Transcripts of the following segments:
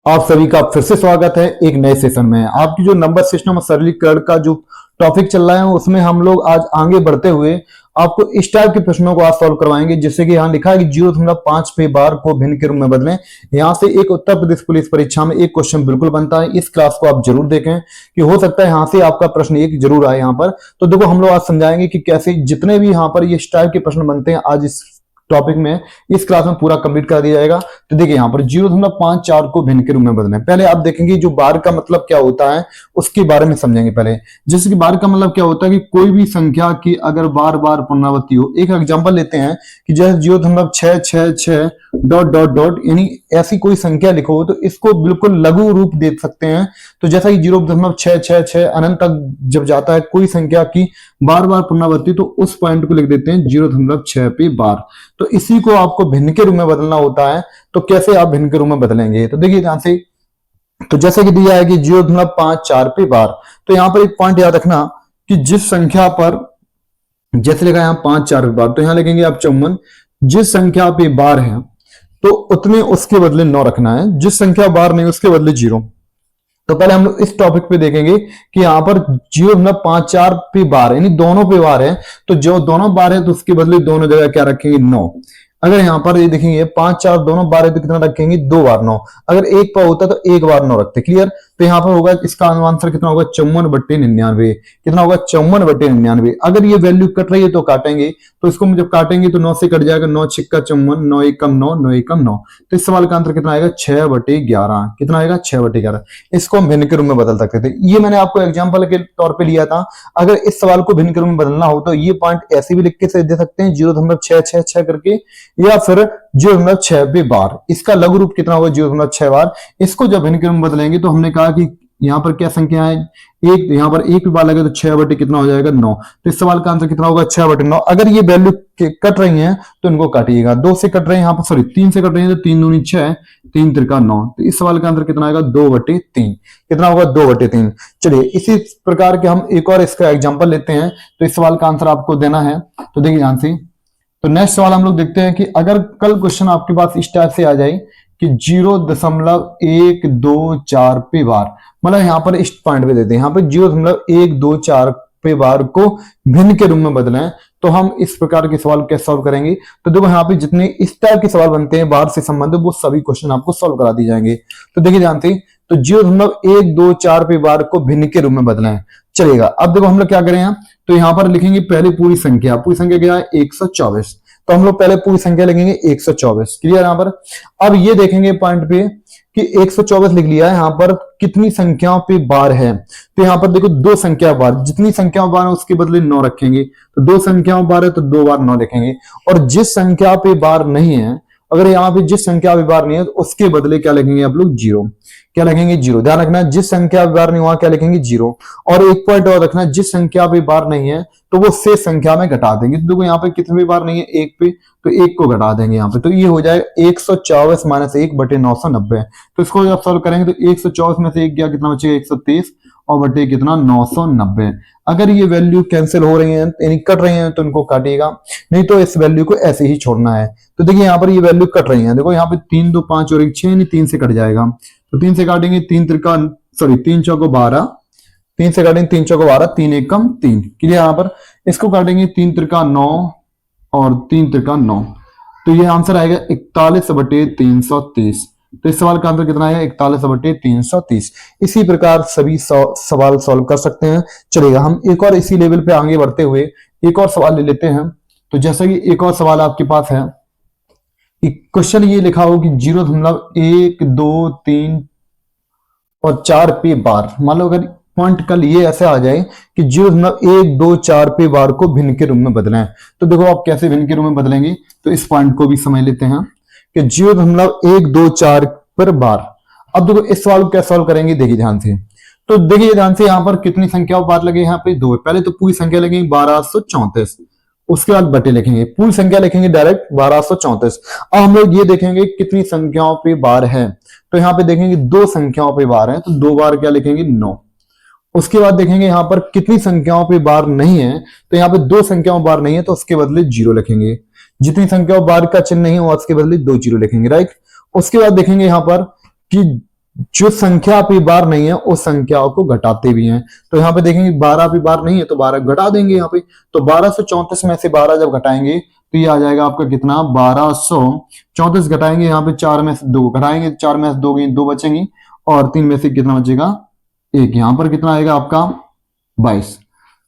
आप सभी का फिर से स्वागत है एक नए सेशन में। आपकी जो नंबर सिस्टम और सरलीकरण का जो टॉपिक चल रहा है उसमें हम लोग आज आगे बढ़ते हुए आपको इस टाइप के प्रश्नों को आज सॉल्व करवाएंगे, जिससे कि यहाँ लिखा है कि 0.5 पे बार को भिन्न के रूप में बदलें। यहाँ से एक उत्तर प्रदेश पुलिस परीक्षा में एक क्वेश्चन बिल्कुल बनता है। इस क्लास को आप जरूर देखें कि हो सकता है यहाँ से आपका प्रश्न एक जरूर आए यहाँ पर। तो देखो हम लोग आज समझाएंगे कि कैसे जितने भी यहाँ पर ये इस टाइप के प्रश्न बनते हैं आज इस टॉपिक में इस क्लास में पूरा कंप्लीट कर दिया जाएगा। तो देखिए यहाँ पर 0.54 को भिन्न के रूप में बदलें। पहले आप देखेंगे जो बार का मतलब क्या होता है उसके बारे में समझेंगे पहले। जैसे कि बार का मतलब क्या होता है कि कोई भी संख्या की अगर बार बार पुनरावृत्ति हो। एक एग्जांपल लेते हैं कि जैसे 0.666 डॉट डॉट डॉट यानी ऐसी कोई संख्या लिखो तो इसको बिल्कुल लघु रूप दे सकते हैं। तो जैसा कि 0.666 अनंत तक जब जाता है कोई संख्या की बार बार पुनरावृत्ति तो उस पॉइंट को लिख देते हैं 0.6 पे बार। तो इसी को आपको भिन्न के रूप में बदलना होता है। तो कैसे आप भिन्न के रूप में बदलेंगे तो देखिए ध्यान से। तो जैसे कि दिया है कि 0.54 पे बार, तो यहां पर एक पॉइंट याद रखना कि जिस संख्या पर जैसे लिखा है यहां 5 4 पे बार, तो यहां लिखेंगे आप 54। जिस संख्या पे बार है तो उतने उसके बदले 9 रखना है, जिस संख्या बार नहीं उसके बदले 0। तो पहले हम लोग इस टॉपिक पे देखेंगे कि यहाँ पर 0.54 पे बार यानी दोनों पे बार है। तो जो दोनों बार है तो उसके बदले दोनों जगह क्या रखेंगे 9। अगर यहाँ पर ये देखेंगे 5 4 दोनों बार है तो कितना रखेंगे 2 बार 9। अगर एक पर होता तो एक बार 9 रखते। क्लियर। तो यहाँ पर होगा इसका आंसर कितना होगा 54/99। कितना होगा 54/99। अगर ये वैल्यू कट रही है तो काटेंगे, तो इसको जब काटेंगे तो 9 से कट जाएगा, 9 छिक्का 54, 9 एकम 9, 9 एकम 9। तो इस सवाल का आंसर कितना आएगा 6/11। कितना आएगा 6/11। इसको हम भिन्न के रूप में बदल सकते थे। ये मैंने आपको एग्जाम्पल के तौर पर लिया था। अगर इस सवाल को भिन्न के रूप में बदलना हो तो ये पॉइंट ऐसे भी लिख के दे सकते हैं 0.666 करके, या फिर 0.6 पे बार। इसका लघु रूप कितना होगा 0.6 बार। इसको जब भिन्न के रूप में बदलेंगे तो हमने कहा कि यहाँ पर क्या संख्या है एक, यहाँ पर एक पे बार लगे तो 6 कितना हो जाएगा 9। तो इस सवाल का आंसर कितना होगा 6/9। अगर ये वैल्यू कट रही हैं तो इनको काटिएगा। 2 से कट रहे हैं यहाँ पर, सॉरी 3 से कट रही है तो 3 दूनी 6, 3 त्रिका 9। तो इस सवाल का आंसर कितना आएगा 2/3। कितना होगा 2/3। चलिए इसी प्रकार के हम एक और इसका एग्जाम्पल लेते हैं। तो इस सवाल का आंसर आपको देना है। तो देखिए ध्यान से। तो नेक्स्ट सवाल हम लोग देखते हैं कि अगर कल क्वेश्चन आपके पास इस टाइप से आ जाए कि 0.124 पे बार, मतलब यहाँ पर इस पॉइंट पे देते हैं, यहाँ पे 0.124 पे बार को भिन्न के रूप में बदलें, तो हम इस प्रकार के सवाल कैसे सॉल्व करेंगे। तो देखो यहाँ पे जितने इस टाइप के सवाल बनते हैं बार से संबंधित वो सभी क्वेश्चन आपको सॉल्व करा दिए जाएंगे। तो देखिए जानते हैं, तो 0.124 पे बार को भिन्न के रूप में बदलें चलेगा। अब देखो हम लोग क्या करें यहाँ, तो यहाँ पर लिखेंगे पहले पूरी संख्या क्या है 124। तो हम लोग पहले पूरी संख्या लिखेंगे 124। क्लियर। यहाँ पर अब ये देखेंगे पॉइंट पे कि 124 लिख लिया है, यहाँ पर कितनी संख्याओं पे बार है। तो यहाँ पर देखो 2 संख्या बार, जितनी संख्या बार है उसके बदले 9 रखेंगे। तो 2 संख्याओं बार है तो 2 बार 9 लिखेंगे। और जिस संख्या पे बार नहीं है, अगर यहाँ पे जिस संख्या पे बार नहीं है तो उसके बदले क्या लिखेंगे आप लोग 0। क्या लिखेंगे 0। ध्यान रखना जिस संख्या पे बार नहीं वहां क्या लिखेंगे 0। और एक पॉइंट और रखना जिस संख्या पे बार नहीं है तो वो शेष संख्या में घटा देंगे। तो देखो यहाँ पे कितने पे बार नहीं है 1 पे, तो 1 को घटा देंगे यहाँ पे। तो ये हो जाएगा 124 - 1/990। तो इसको जब सॉल्व करेंगे तो 124 में से 1 गया कितना बचेगा 123 और बटे कितना 990। अगर ये वैल्यू कैंसिल हो रही है यानी कट रही है तो इनको काटिएगा, नहीं तो इस वैल्यू को ऐसे ही छोड़ना है। तो देखिए यहाँ पर ये वैल्यू कट रही है। देखो यहाँ पे 3 2 5 और 1 6 यानी 3 से कट जाएगा। तो 3 से काटेंगे 3 त्रिका, सॉरी 3 चौको 12, 3 से काटेंगे 3 चौको 12, 3 एकम 3। क्लियर। यहाँ पर इसको काटेंगे 3 त्रिका 9 और 3 त्रिका 9। तो ये आंसर आएगा 41/330। तो इस सवाल का आंसर कितना आएगा 41/330। इसी प्रकार सभी सवाल सॉल्व कर सकते हैं। चलेगा हम एक और इसी लेवल पे आगे बढ़ते हुए एक और सवाल ले लेते हैं। तो जैसा कि एक और सवाल आपके पास है, क्वेश्चन ये लिखा हो कि 0.1 2 3 और 4 पे बार, मान लो अगर पॉइंट कल ये ऐसे आ जाए कि 0.124 पे बार को भिन्न के रूप में बदलें। तो देखो आप कैसे भिन्न के रूप में बदलेंगे, तो इस पॉइंट को भी समझ लेते हैं कि 0.124 पर बार। अब देखो इस सवाल को कैसे सॉल्व करेंगे देखिए ध्यान से। तो देखिए ध्यान से यहाँ पर कितनी संख्या बार लगे, यहाँ पे 2। पहले तो पूरी संख्या लगेगी 1234, उसके बाद बटे लिखेंगे, पूरी संख्या लिखेंगे डायरेक्ट 1234। अब हम लोग ये देखेंगे कितनी संख्याओं पे बार है। तो यहाँ पे देखेंगे 2 संख्याओं पे बार है तो 2 बार क्या लिखेंगे 9। उसके बाद देखेंगे यहाँ पर कितनी संख्याओं पे बार नहीं है, तो यहाँ पे 2 संख्याओं बार नहीं है तो उसके बदले 0 लिखेंगे। जितनी संख्याओं बार का चिन्ह नहीं हुआ उसके बदले 2 0 लिखेंगे। राइट। उसके बाद देखेंगे यहाँ पर कि जो संख्या पे बार नहीं है उस संख्याओं को घटाते भी हैं। तो यहाँ पे देखेंगे 12 पे बार नहीं है तो 12 घटा देंगे यहाँ पे। तो 1234 में से 12 जब घटाएंगे तो ये आ जाएगा आपका कितना, 1234 घटाएंगे, यहाँ पे 4 में से 2 घटाएंगे, 4 में से 2 बचेंगी और 3 में से कितना बचेगा, 1। यहाँ पर कितना आएगा आपका 22।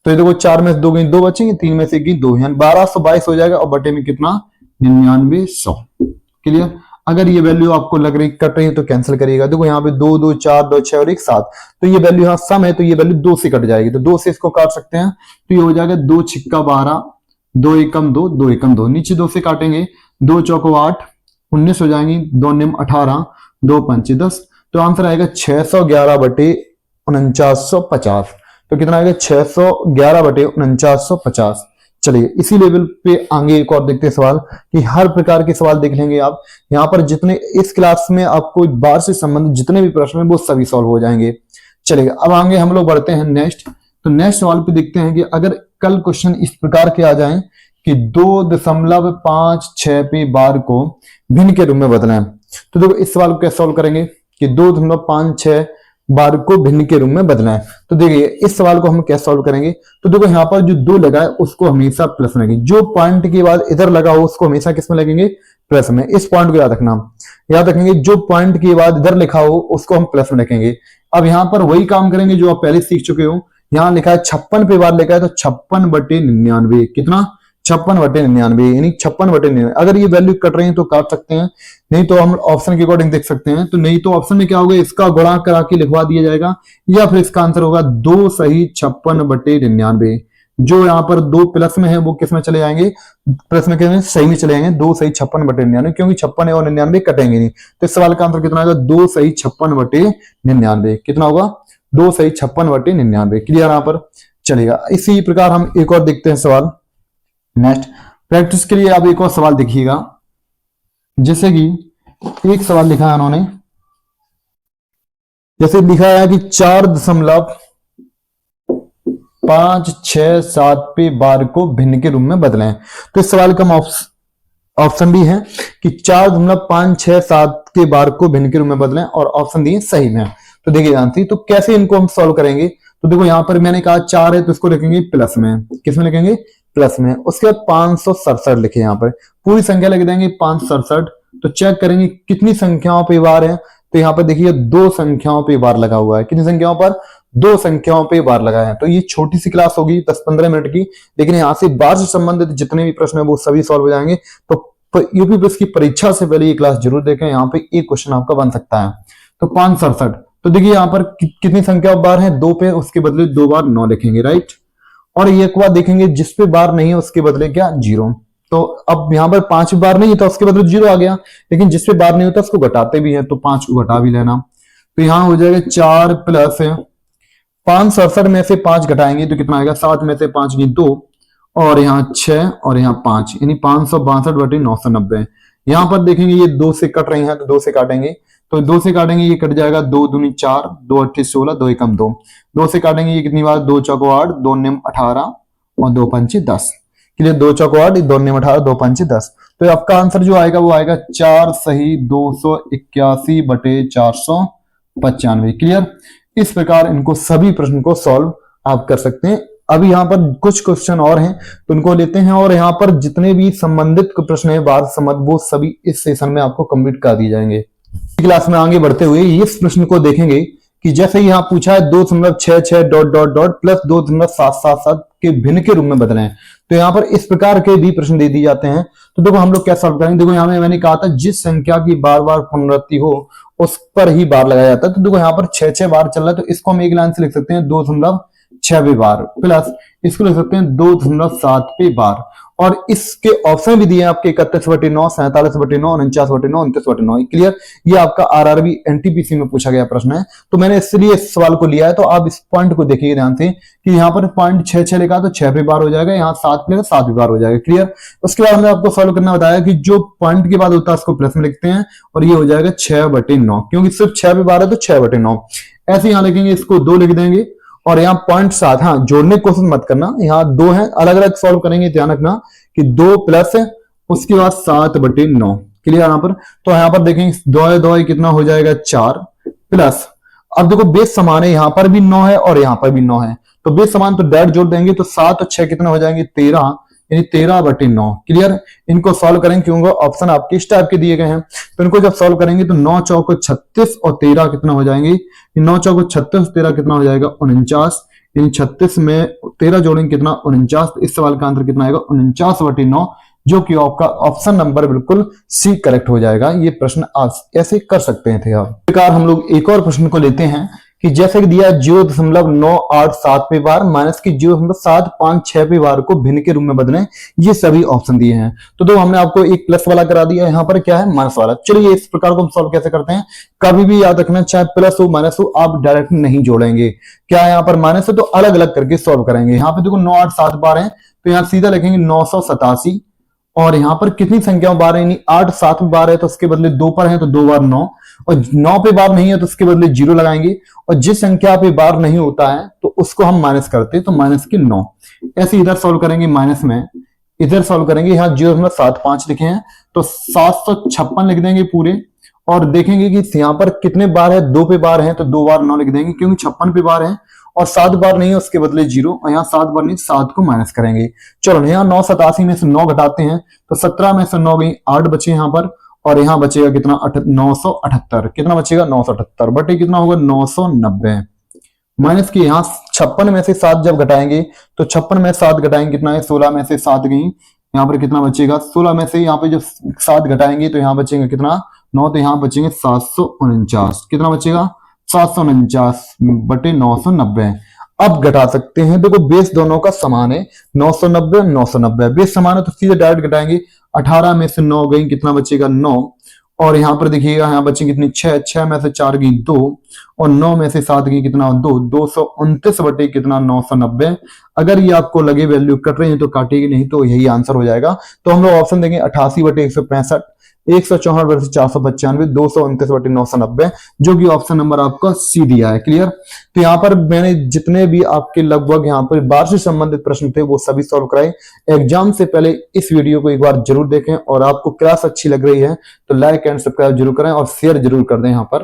तो ये देखो 4 में से 2 बचेंगे, 3 में से 2, यानी 1222 हो जाएगा और बटे में कितना, 9900। क्लियर। अगर ये वैल्यू आपको लग रही कट रही है तो कैंसिल करिएगा। देखो यहाँ पे 2 2 4 2 6 और 1 7, तो ये वैल्यू यहाँ सम है तो ये वैल्यू 2 से कट जाएगी, तो 2 से इसको काट सकते हैं। तो ये हो जाएगा 2 छिक्का 12, 2 एकम 2, 2 एकम 2, नीचे 2 से काटेंगे, 2 चौको 8, 19 हो जाएंगी, 2 निम 18, 2 पंचे 10। तो आंसर आएगा 611 बटे 4950। तो कितना आएगा, 611 बटे 4950। चलिए इसी लेवल पे आगे एक और देखते हैं सवाल, कि हर प्रकार के सवाल देख लेंगे आप। यहाँ पर जितने इस क्लास में आपको बार से संबंधित जितने भी प्रश्न हैं वो सभी सॉल्व हो जाएंगे। चलिए अब आगे हम लोग बढ़ते हैं नेक्स्ट। तो नेक्स्ट सवाल पे देखते हैं कि अगर कल क्वेश्चन इस प्रकार के आ जाएं कि 2.56 पे बार को भिन्न के रूप में बदलना है, तो देखो इस सवाल को कैसे सॉल्व करेंगे कि 2.56 बार को भिन्न के रूप में बदलना है। तो देखिए इस सवाल को हम कैसे सॉल्व करेंगे। तो देखो यहाँ पर जो 2 लगा है उसको हमेशा प्लस में लगेंगे, जो पॉइंट के बाद इधर लगा हो उसको हमेशा किस में लगेंगे, प्लस में। इस पॉइंट को याद रखना, याद रखेंगे जो पॉइंट के बाद इधर लिखा हो उसको हम प्लस में रखेंगे। अब यहाँ पर वही काम करेंगे जो आप पहले सीख चुके हो। यहाँ लिखा है 56 पे बार लिखा है तो 56/99 कितना, 56/99, यानी 56/99। अगर ये वैल्यू कट रही है तो काट सकते हैं, नहीं तो हम ऑप्शन के अकॉर्डिंग देख सकते हैं। तो नहीं तो ऑप्शन में क्या होगा, इसका गुणा करा के लिखवा दिया जाएगा, या फिर इसका आंसर होगा 2 सही 56/99। जो यहाँ पर 2 प्लस में है वो किस में चले जाएंगे, प्लस में किस सही में चले जाएंगे, 2 सही 56/99, क्योंकि 56 और 99 कटेंगे नहीं। तो इस सवाल का आंसर कितना आएगा, 2 सही 56/99। कितना होगा, 2 सही 56/99। क्लियर यहाँ पर। चलेगा इसी प्रकार हम एक और देखते हैं सवाल नेक्स्ट। प्रैक्टिस के लिए आप एक और सवाल देखिएगा, जैसे कि एक सवाल लिखा है उन्होंने, जैसे लिखा है कि 4.567 पे बार को भिन्न के रूप में बदलें। तो इस सवाल का ऑप्शन भी है कि 4.567 के बार को भिन्न के रूप में बदलें, और ऑप्शन दिए सही में। तो देखिए जानती, तो कैसे इनको हम सॉल्व करेंगे। तो देखो यहाँ पर मैंने कहा 4 है तो इसको लिखेंगे प्लस में, किस में लिखेंगे, प्लस में। उसके बाद 567 लिखे, यहाँ पर पूरी संख्या लिख देंगे 567। तो चेक करेंगे कितनी संख्याओं पे बार है। तो यहाँ पर देखिए 2 संख्याओं पे बार लगा हुआ है। कितनी संख्याओं पर, 2 संख्याओं पे बार लगा है। तो ये छोटी सी क्लास होगी 10-15 मिनट की, लेकिन यहाँ से बार से संबंधित जितने भी प्रश्न है वो सभी सॉल्व हो जाएंगे। तो यूपी प्रेस की परीक्षा से पहले ये क्लास जरूर देखें, यहाँ पे एक क्वेश्चन आपका बन सकता है। तो 567, तो देखिए यहाँ पर कितनी संख्या बार है, 2 पे, उसके बदले 2 बार 9 लिखेंगे, राइट। और एक बार देखेंगे जिस पे बार नहीं है उसके बदले क्या, 0। तो अब यहाँ पर 5 बार नहीं है तो उसके बदले 0 आ गया, लेकिन जिस पे बार नहीं होता उसको घटाते भी है, तो 5 को घटा भी लेना। तो यहाँ हो जाएगा 4 प्लस 567 में से 5 घटाएंगे तो कितना आएगा, 7 में से 5 की 2, और यहाँ 6 और यहाँ 5, यानी 562/990। यहाँ पर देखेंगे ये 2 से कट रही है तो 2 से काटेंगे, तो 2 से काटेंगे ये कट जाएगा, 2 दूनी 4, 2 अट्ठे 16, 2 एकम 2। 2 से काटेंगे ये कितनी बार, 2 चौको 8, 2 निम 18 और 2 पंचे 10। क्लियर, 2 चौको 8, 2 निम 18, 2 पंचे 10। तो आपका आंसर जो आएगा वो आएगा 4 सही 281/495। क्लियर। इस प्रकार इनको सभी प्रश्न को सॉल्व आप कर सकते हैं। अभी यहाँ पर कुछ क्वेश्चन और हैं तो उनको लेते हैं, और यहाँ पर जितने भी संबंधित प्रश्न है बार संबंध वो सभी इस सेशन में आपको कंप्लीट कर दिए जाएंगे। क्लास में आगे बढ़ते हुए इस प्रश्न को देखेंगे कि जैसे यहाँ पूछा है 2.66 ... प्लस 2.777 के भिन्न के रूप में बदले हैं, तो यहाँ पर इस प्रकार के भी प्रश्न दे दिए जाते हैं। तो देखो हम लोग क्या सॉल्व करेंगे। देखो यहाँ में मैंने कहा था जिस संख्या की बार बार पुनरावृत्ति हो उस पर ही बार लगाया जाता है। तो देखो यहाँ पर 6 बार चल रहा है, तो इसको हम एक लाइन से लिख सकते हैं 2.6 बार, प्लस इसको लिख सकते हैं 2.7 बार। और इसके ऑप्शन भी दिए हैं आपके 31/9, 47/9, 49/9, 29/9। क्लियर। ये आपका आरआरबी एनटीपीसी में पूछा गया प्रश्न है, तो मैंने इसलिए इस सवाल को लिया है। तो आप इस पॉइंट को देखिए ध्यान से कि यहाँ पर पॉइंट 6 लिखा तो 6 पे बार हो जाएगा, यहाँ 7 लिखा 7 पे बार हो जाएगा। क्लियर। उसके बाद हमने आपको सॉल्व करना बताया कि जो पॉइंट के बाद होता है उसको प्लस में लिखते हैं, और ये हो जाएगा 6/9, क्योंकि सिर्फ 6 पे बार है तो 6/9। ऐसे यहाँ लिखेंगे, इसको 2 लिख देंगे, और यहाँ पॉइंट 7, हाँ जोड़ने की कोशिश मत करना, यहाँ 2 है, अलग अलग सॉल्व करेंगे। ध्यान रखना कि 2 प्लस है उसके बाद 7/9। क्लियर यहाँ पर। तो यहाँ पर देखेंगे 2 कितना हो जाएगा 4, प्लस, अब देखो बेस समान है, यहां पर भी 9 है और यहां पर भी 9 है, तो बेस समान तो डायरेक्ट जोड़ देंगे, तो 7 और 6 कितने हो जाएंगे 13, यानी 13/9। क्लियर। इनको सॉल्व करेंगे क्योंकि ऑप्शन आपके इस टाइप के दिए गए हैं, तो इनको जब सॉल्व करेंगे तो 9 चौको 36 और 13 कितना हो जाएंगे, 9 चौको 36, 13 कितना हो जाएगा 49, इन 36 में 13 जोड़ेंगे कितना 49, तो इस सवाल का आंसर कितना आएगा 49/9, जो कि आपका ऑप्शन नंबर बिल्कुल सी करेक्ट हो जाएगा। ये प्रश्न आज ऐसे कर सकते हैं थे आप। इस प्रकार हम लोग एक और प्रश्न को लेते हैं कि जैसे कि दिया 0.987 बार माइनस की 0.756 बार को भिन्न के रूप में बदलें, ये सभी ऑप्शन दिए हैं। तो हमने आपको एक प्लस वाला करा दिया, यहाँ पर क्या है माइनस वाला। चलिए इस प्रकार को हम सॉल्व कैसे करते हैं, कभी भी याद रखना चाहे प्लस हो माइनस हो आप डायरेक्ट नहीं जोड़ेंगे। क्या है यहाँ पर माइनस है तो अलग अलग करके सॉल्व करेंगे। यहाँ पे देखो 987 बार है तो यहाँ सीधा लिखेंगे 987, और यहां पर कितनी संख्या बार है, 8 7 बार है तो उसके बदले 2 पर है तो 2 बार 9, और 9 पे बार नहीं है तो उसके बदले 0 लगाएंगे, और जिस संख्या पे बार नहीं होता है तो उसको हम माइनस करते हैं, तो माइनस के 9। ऐसे इधर सॉल्व करेंगे माइनस में, इधर सॉल्व करेंगे, यहाँ 0.75 लिखे हैं तो 756 लिख देंगे पूरे, और देखेंगे कि यहाँ पर कितने बार है, 2 पे बार है तो 2 बार 9 लिख देंगे, क्योंकि 56 पे बार है और 7 बार नहीं है उसके बदले 0, और यहाँ 7 बार नहीं 7 को माइनस करेंगे। चलो यहाँ 987 में से 9 घटाते हैं तो 17 में से 9 गई 8 बचे यहाँ पर, और यहाँ बचेगा कितना 978, कितना बचेगा 978 बटे कितना होगा 990, माइनस की यहाँ 56 में से 7 जब घटाएंगे तो 56 में 7 घटाएंगे कितना है 16 में से 7 गई, यहाँ पर कितना बचेगा 16 में से यहाँ पे जब 7 घटाएंगे तो यहाँ बचेगा कितना 9, तो यहाँ बचेंगे 749, कितना बचेगा 749/990। अब घटा सकते हैं, देखो बेस दोनों का समान है 990 990, बेस समान है तो सीधे डायरेक्ट घटाएंगे, 18 में से 9 गई कितना बचेगा 9, और यहाँ पर देखिएगा यहाँ बचे कितनी 6, 6 में से 4 गई 2, और 9 में से 7 गई कितना 2, 229 बटे कितना 990। अगर ये आपको लगे वैल्यू कट रही है तो काटेगी, नहीं तो यही आंसर हो जाएगा। तो हम लोग ऑप्शन देंगे 88/165, 164/495, 229/990, जो कि ऑप्शन नंबर आपका सी दिया है। क्लियर। तो यहाँ पर मैंने जितने भी आपके लगभग यहाँ पर बार से संबंधित प्रश्न थे वो सभी सॉल्व कराए। एग्जाम से पहले इस वीडियो को एक बार जरूर देखें, और आपको क्लास अच्छी लग रही है तो लाइक एंड सब्सक्राइब जरूर करें और शेयर जरूर कर दें यहाँ पर।